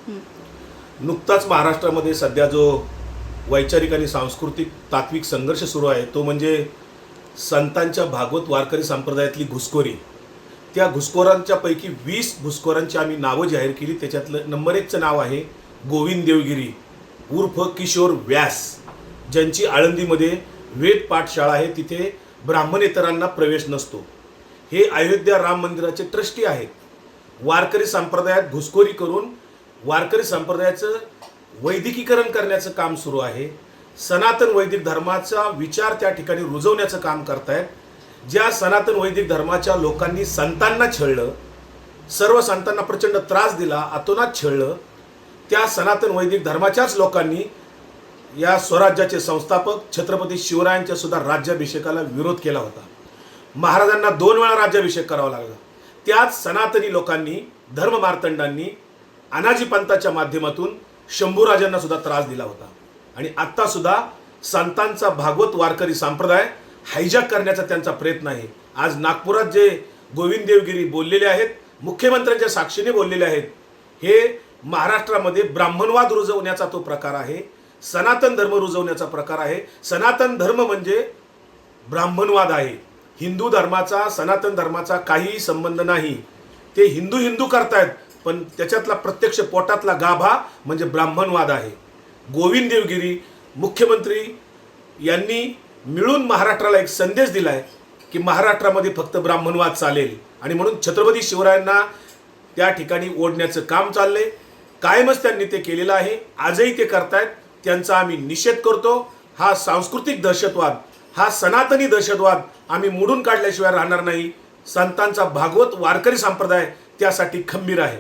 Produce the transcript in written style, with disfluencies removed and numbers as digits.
नुकताच महाराष्ट्रामध्ये सध्या जो वैचारिक आणि सांस्कृतिक तात्विक संघर्ष सुरू आहे तो म्हणजे संतांच्या भागवत वारकरी संप्रदायातली घुसखोरी। त्या घुसखोरांच्या पैकी 20 घुसखोरांची आम्ही नावं जाहीर केली। त्याच्यातलं नंबर 1चं नाव आहे गोविंद देवगिरी उर्फ किशोर व्यास, ज्यांची आळंदीमध्ये वेद पाठशाळा आहे, तिथे ब्राह्मणेतरांना प्रवेश नसतो। हे अयोध्या राम मंदिराचे ट्रस्टी आहेत। वारकरी संप्रदायात घुसखोरी करून वारकरी संप्रदायाचं वैदिकीकरण करण्याचं काम सुरू आहे। सनातन वैदिक धर्माचा विचार त्या ठिकाणी रुजवण्याचं काम करतायत। ज्या सनातन वैदिक धर्माच्या लोकांनी संतांना छळलं, सर्व संतांना प्रचंड त्रास दिला, अतोनात छळलं, त्या सनातन वैदिक धर्माच्याच लोकांनी या स्वराज्याचे संस्थापक छत्रपती शिवरायांच्या सुद्धा राज्याभिषेकाला विरोध केला होता। महाराजांना 2 वेळा राज्याभिषेक करावा लागला। त्याच सनातनी लोकांनी, धर्ममार्तंडांनी अनाजी पंथाच्या माध्यमातून शंभूराजांना सुद्धा त्रास दिला होता। आणि आता सुद्धा संतांचा भागवत वारकरी संप्रदाय हायजॅक करण्याचा त्यांचा प्रयत्न आहे। आज नागपुरात जे गोविंद देवगिरी बोललेले आहेत, मुख्यमंत्र्यांच्या साक्षीने बोललेले आहेत, हे महाराष्ट्रामध्ये ब्राह्मणवाद रुजवण्याचा तो प्रकार आहे, सनातन धर्म रुजवण्याचा प्रकार आहे। सनातन धर्म म्हणजे ब्राह्मणवाद आहे। हिंदू धर्माचा, सनातन धर्माचा काहीही संबंध नाही। ते हिंदू हिंदू करतायत, पण त्याच्यातला प्रत्यक्ष पोटातला गाभा म्हणजे ब्राह्मणवाद आहे। गोविंद देवगिरी मुख्यमंत्री यांनी मिळून महाराष्ट्राला एक संदेश दिलाय की महाराष्ट्रामध्ये फक्त ब्राह्मणवाद चालेल, आणि म्हणून छत्रपती शिवरायांना त्या ठिकाणी ओढण्याचं काम चाललंय। कायमच त्यांनी ते केलेलं आहे, आजही ते करतायत। त्यांचा आम्ही निषेध करतो। हा सांस्कृतिक दहशतवाद, हा सनातनी दहशतवाद आम्ही मोडून काढल्याशिवाय राहणार नाही। संतांचा भागवत वारकरी संप्रदाय त्यासाठी खंबीर आहे।